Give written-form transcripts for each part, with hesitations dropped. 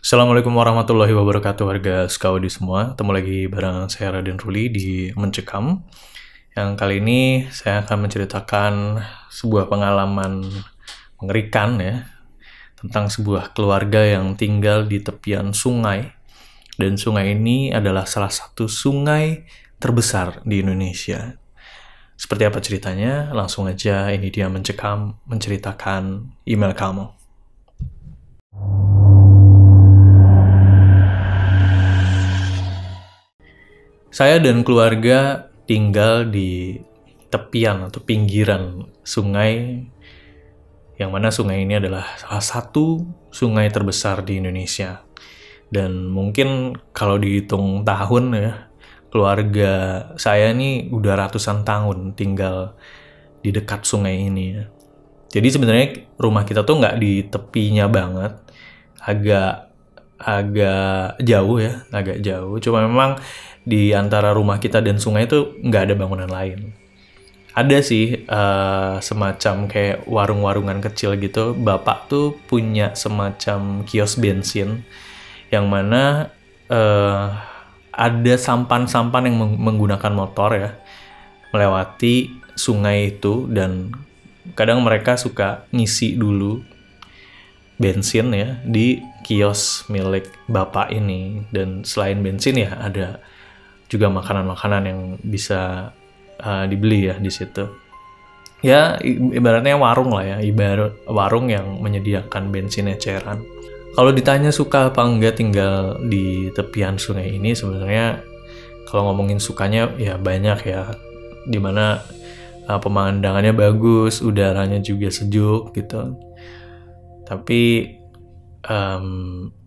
Assalamualaikum warahmatullahi wabarakatuh warga Skaudi semua. Ketemu lagi bareng saya Raden Ruli di Mencekam. Yang kali ini saya akan menceritakan sebuah pengalaman mengerikan ya, tentang sebuah keluarga yang tinggal di tepian sungai. Dan sungai ini adalah salah satu sungai terbesar di Indonesia. Seperti apa ceritanya? Langsung aja, ini dia Mencekam menceritakan email kamu. Saya dan keluarga tinggal di tepian atau pinggiran sungai, yang mana sungai ini adalah salah satu sungai terbesar di Indonesia. Dan mungkin kalau dihitung tahun ya, keluarga saya ini udah ratusan tahun tinggal di dekat sungai ini ya. Jadi sebenarnya rumah kita tuh nggak di tepinya banget, agak jauh ya, agak jauh. Cuma memang di antara rumah kita dan sungai itu nggak ada bangunan lain. Ada sih semacam kayak warung-warungan kecil gitu. Bapak tuh punya semacam kios bensin yang mana ada sampan-sampan yang menggunakan motor ya melewati sungai itu, dan kadang mereka suka ngisi dulu bensin ya di kios milik bapak ini. Dan selain bensin ya ada juga makanan-makanan yang bisa dibeli ya di situ. Ya ibaratnya warung lah ya, ibarat warung yang menyediakan bensin eceran. Kalau ditanya suka apa enggak tinggal di tepian sungai ini, sebenarnya kalau ngomongin sukanya ya banyak ya, dimana pemandangannya bagus, udaranya juga sejuk gitu. Tapi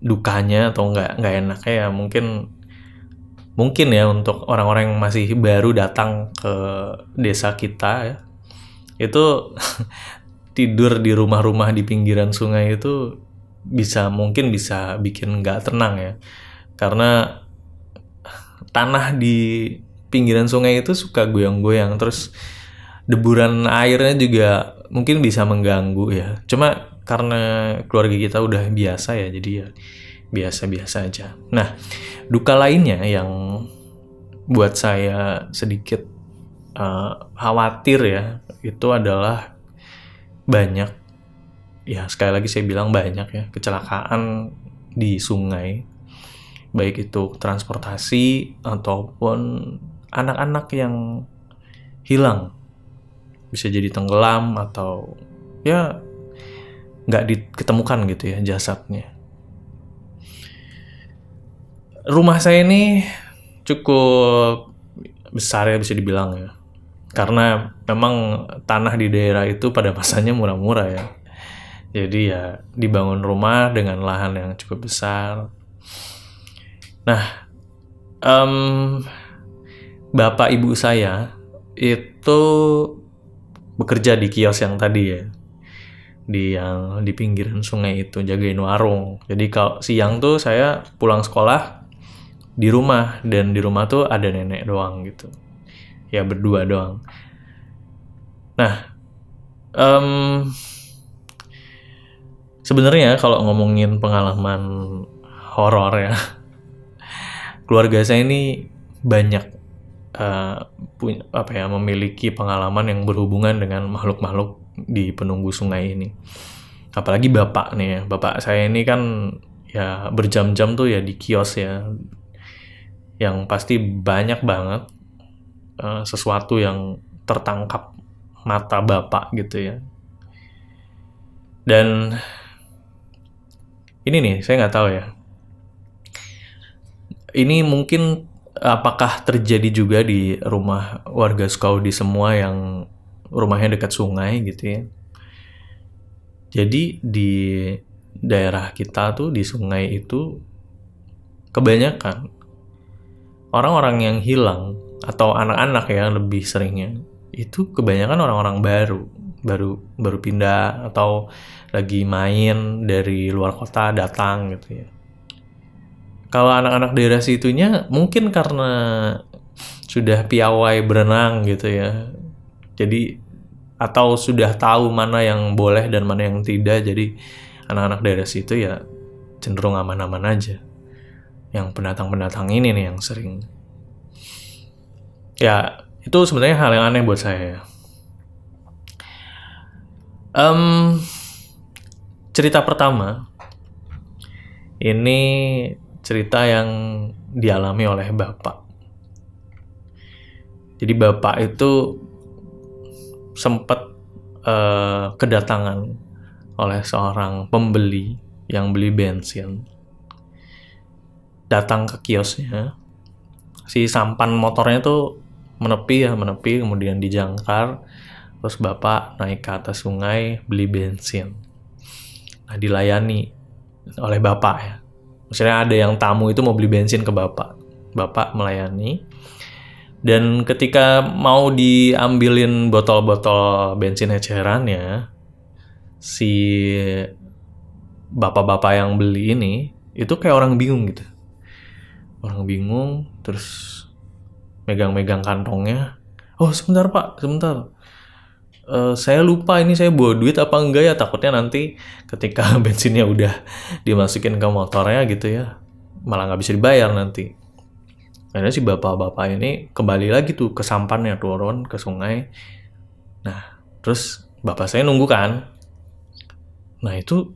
dukanya atau nggak enaknya ya mungkin ya untuk orang-orang yang masih baru datang ke desa kita ya, itu tidur di rumah-rumah di pinggiran sungai itu mungkin bisa bikin nggak tenang ya, karena tanah di pinggiran sungai itu suka goyang-goyang, terus deburan airnya juga mungkin bisa mengganggu ya. Cuma karena keluarga kita udah biasa ya, jadi ya biasa-biasa aja. Nah, duka lainnya yang buat saya sedikit khawatir ya, itu adalah banyak, ya sekali lagi saya bilang banyak ya, kecelakaan di sungai. Baik itu transportasi ataupun anak-anak yang hilang. Bisa jadi tenggelam atau ya nggak diketemukan gitu ya jasadnya. Rumah saya ini cukup besar ya bisa dibilang ya, karena memang tanah di daerah itu pada masanya murah-murah ya. Jadi ya dibangun rumah dengan lahan yang cukup besar. Nah, bapak ibu saya itu bekerja di kios yang tadi ya, yang di pinggiran sungai itu, jagain warung. Jadi kalau siang tuh saya pulang sekolah di rumah, dan di rumah tuh ada nenek doang gitu ya, berdua doang. Nah, sebenarnya kalau ngomongin pengalaman horor ya, keluarga saya ini banyak memiliki pengalaman yang berhubungan dengan makhluk-makhluk di penunggu sungai ini. Apalagi bapak nih ya, bapak saya ini kan ya berjam-jam tuh ya di kios ya, yang pasti banyak banget sesuatu yang tertangkap mata bapak gitu ya. Dan ini nih saya nggak tahu ya, ini mungkin apakah terjadi juga di rumah warga Skaudi semua yang rumahnya dekat sungai gitu ya. Jadi di daerah kita tuh di sungai itu kebanyakan orang-orang yang hilang atau anak-anak ya lebih seringnya, itu kebanyakan orang-orang baru pindah atau lagi main dari luar kota datang gitu ya. Kalau anak-anak daerah situnya mungkin karena sudah piawai berenang gitu ya, jadi atau sudah tahu mana yang boleh dan mana yang tidak, jadi anak-anak daerah situ ya cenderung aman-aman aja. Yang pendatang-pendatang ini nih yang sering. Ya, itu sebenarnya hal yang aneh buat saya. Cerita pertama, ini cerita yang dialami oleh bapak. Jadi bapak itu sempat kedatangan oleh seorang pembeli yang beli bensin. Datang ke kiosnya, si sampan motornya tuh menepi, kemudian dijangkar, terus bapak naik ke atas sungai beli bensin. Nah, dilayani oleh bapak ya. Maksudnya ada yang tamu itu mau beli bensin ke bapak melayani. Dan ketika mau diambilin botol-botol bensin ecerannya, si bapak-bapak yang beli ini itu kayak orang bingung gitu. Orang bingung, terus megang-megang kantongnya. Oh, sebentar Pak, sebentar. Saya lupa ini saya bawa duit apa enggak ya, takutnya nanti ketika bensinnya udah dimasukin ke motornya gitu ya, malah nggak bisa dibayar nanti. Akhirnya si bapak-bapak ini kembali lagi tuh ke sampannya, turun ke sungai. Nah, terus bapak saya nunggu kan. Nah, itu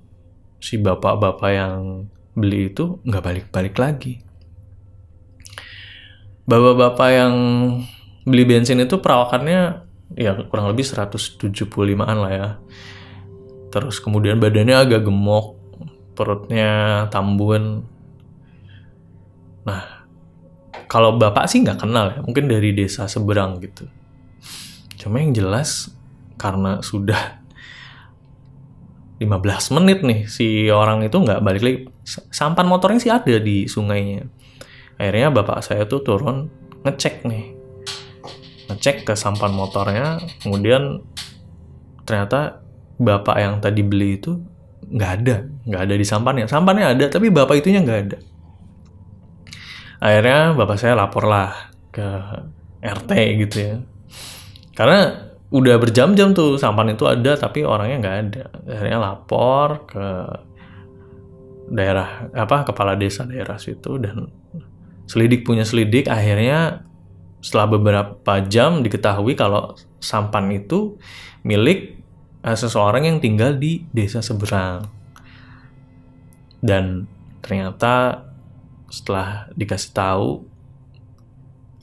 si bapak-bapak yang beli itu nggak balik-balik lagi. Bapak-bapak yang beli bensin itu perawakannya ya kurang lebih 175-an lah ya. Terus kemudian badannya agak gemuk, perutnya tambun. Nah, kalau bapak sih nggak kenal ya, mungkin dari desa seberang gitu. Cuma yang jelas karena sudah 15 menit nih si orang itu nggak balik lagi. Sampan motornya sih ada di sungainya. Akhirnya bapak saya tuh turun ngecek ke sampan motornya, kemudian ternyata bapak yang tadi beli itu nggak ada di sampannya. Sampannya ada, tapi bapak itunya nggak ada. Akhirnya bapak saya lapor lah ke RT gitu ya. Karena udah berjam-jam tuh sampan itu ada tapi orangnya nggak ada. Akhirnya lapor ke daerah kepala desa daerah situ, dan punya selidik akhirnya setelah beberapa jam diketahui kalau sampan itu milik seseorang yang tinggal di desa seberang. Dan ternyata setelah dikasih tahu,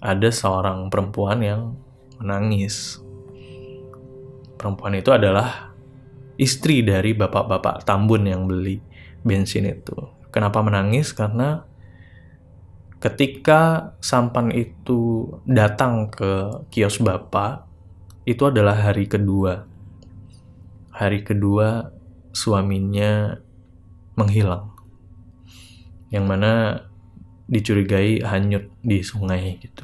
ada seorang perempuan yang menangis. Perempuan itu adalah istri dari bapak-bapak tambun yang beli bensin itu. Kenapa menangis? Karena ketika sampan itu datang ke kios bapak, itu adalah hari kedua. Hari kedua suaminya menghilang. Yang mana dicurigai hanyut di sungai gitu.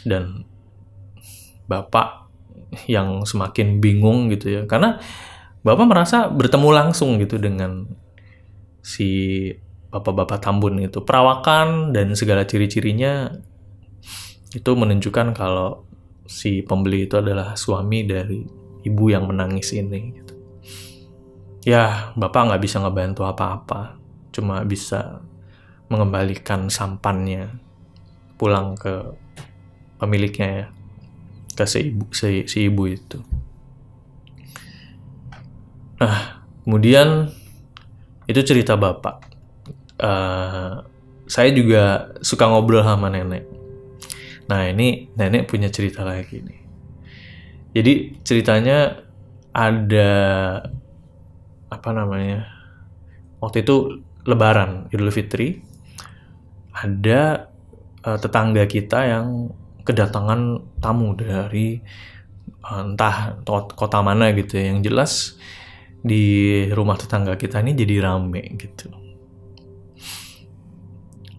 Dan bapak yang semakin bingung gitu ya, karena bapak merasa bertemu langsung gitu dengan si bapak-bapak tambun itu. Perawakan dan segala ciri-cirinya itu menunjukkan kalau si pembeli itu adalah suami dari ibu yang menangis ini gitu. Ya, bapak nggak bisa ngebantu apa-apa, cuma bisa mengembalikan sampannya pulang ke pemiliknya ya, ke si ibu itu. Nah, kemudian itu cerita bapak. Saya juga suka ngobrol sama nenek. Nah, ini nenek punya cerita lagi nih. Jadi ceritanya ada waktu itu Lebaran, Idul Fitri, ada tetangga kita yang kedatangan tamu dari entah kota mana gitu ya. Yang jelas di rumah tetangga kita ini jadi rame gitu.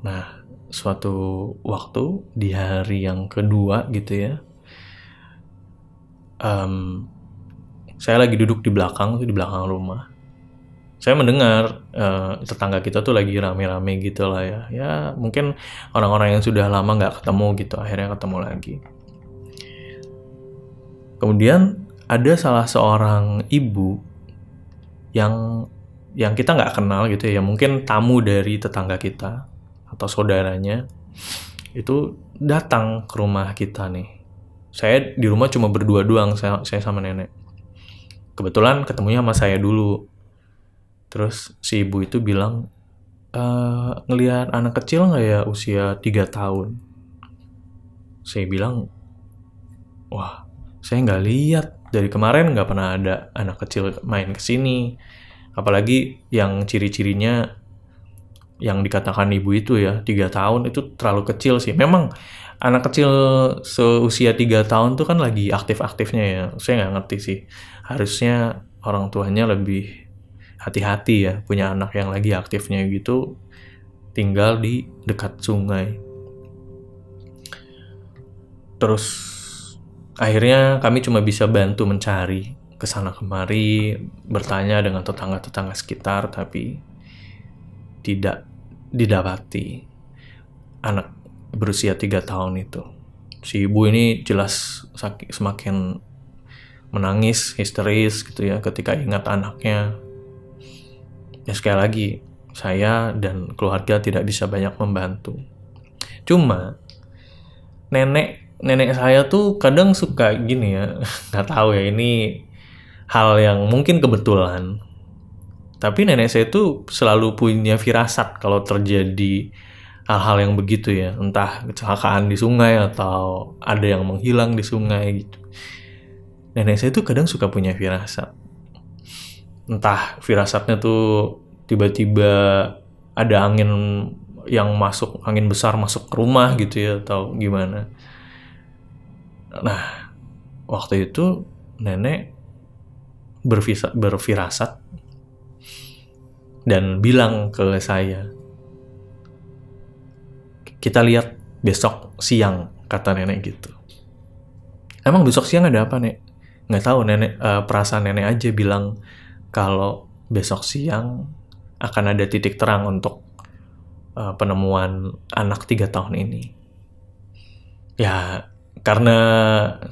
Nah, suatu waktu di hari yang kedua gitu ya, saya lagi duduk di belakang rumah. Saya mendengar tetangga kita tuh lagi rame-rame gitu lah ya. Ya mungkin orang-orang yang sudah lama nggak ketemu gitu, akhirnya ketemu lagi. Kemudian ada salah seorang ibu yang yang kita nggak kenal gitu ya, mungkin tamu dari tetangga kita atau saudaranya itu datang ke rumah kita nih. Saya di rumah cuma berdua doang, saya sama nenek. Kebetulan ketemunya sama saya dulu. Terus si ibu itu bilang, ngelihat anak kecil nggak ya usia 3 tahun? Saya bilang, wah, saya nggak lihat. Dari kemarin nggak pernah ada anak kecil main ke sini. Apalagi yang ciri-cirinya yang dikatakan ibu itu ya, 3 tahun itu terlalu kecil sih. Memang anak kecil seusia 3 tahun tuh kan lagi aktif-aktifnya ya. Saya nggak ngerti sih. Harusnya orang tuanya lebih hati-hati ya, punya anak yang lagi aktifnya gitu, tinggal di dekat sungai. Terus akhirnya kami cuma bisa bantu mencari kesana kemari, bertanya dengan tetangga-tetangga sekitar, tapi tidak didapati anak berusia 3 tahun itu. Si ibu ini jelas semakin menangis, histeris gitu ya ketika ingat anaknya. Ya sekali lagi, saya dan keluarga tidak bisa banyak membantu. Cuma nenek saya tuh kadang suka gini ya, nggak tahu ya, ini hal yang mungkin kebetulan. Tapi nenek saya tuh selalu punya firasat kalau terjadi hal-hal yang begitu ya, entah kecelakaan di sungai atau ada yang menghilang di sungai gitu. Nenek saya tuh kadang suka punya firasat. Entah firasatnya tuh tiba-tiba ada angin yang masuk, angin besar masuk ke rumah gitu ya, atau gimana. Nah, waktu itu nenek berfirasat dan bilang ke saya, kita lihat besok siang, kata nenek gitu. Emang besok siang ada apa, Nek? Nggak tahu, nenek, perasaan nenek aja bilang kalau besok siang akan ada titik terang untuk penemuan anak 3 tahun ini. Ya, karena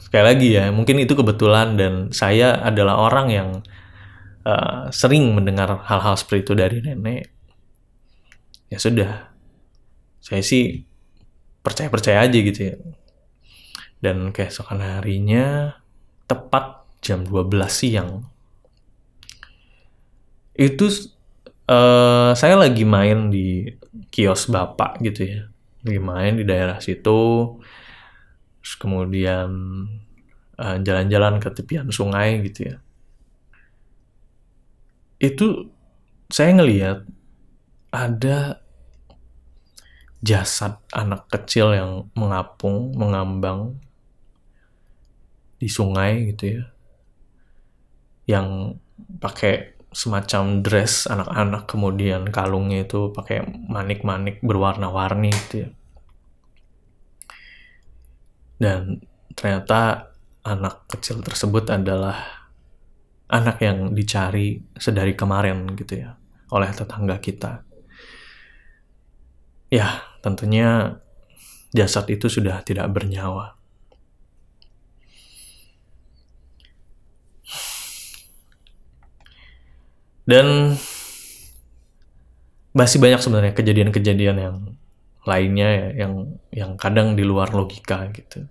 sekali lagi ya, mungkin itu kebetulan dan saya adalah orang yang sering mendengar hal-hal seperti itu dari nenek. Ya sudah, saya sih percaya-percaya aja gitu ya. Dan keesokan harinya, tepat jam 12 siang, itu saya lagi main di kios bapak gitu ya. Lagi main di daerah situ, terus kemudian jalan-jalan ke tepian sungai gitu ya. Itu saya ngelihat ada jasad anak kecil yang mengambang di sungai gitu ya, yang pakai semacam dress anak-anak, kemudian kalungnya itu pakai manik-manik berwarna-warni gitu ya. Dan ternyata anak kecil tersebut adalah anak yang dicari sedari kemarin gitu ya, oleh tetangga kita. Ya, tentunya jasad itu sudah tidak bernyawa. Dan masih banyak sebenarnya kejadian-kejadian yang lainnya ya, yang kadang di luar logika gitu.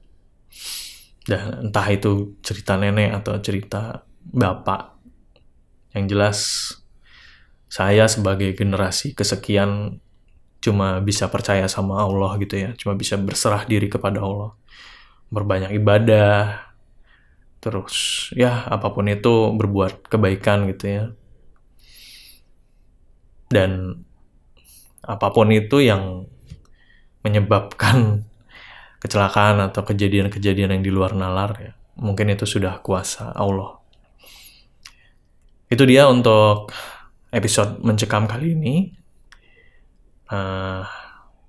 Dan entah itu cerita nenek atau cerita bapak. Yang jelas saya sebagai generasi kesekian cuma bisa percaya sama Allah gitu ya, cuma bisa berserah diri kepada Allah, berbanyak ibadah, terus ya apapun itu berbuat kebaikan gitu ya. Dan apapun itu yang menyebabkan kecelakaan atau kejadian-kejadian yang di luar nalar ya, mungkin itu sudah kuasa Allah. Itu dia untuk episode mencekam kali ini.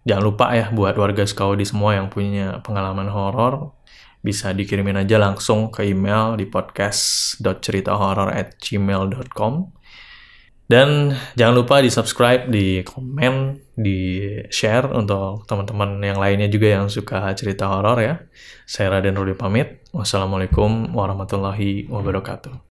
Jangan lupa ya buat warga Sekaudi semua yang punya pengalaman horor, bisa dikirimin aja langsung ke email di podcast.ceritahoror@gmail.com. Dan jangan lupa di subscribe, di komen, di share untuk teman-teman yang lainnya juga yang suka cerita horor ya. Saya Raden Rudi pamit. Wassalamualaikum warahmatullahi wabarakatuh.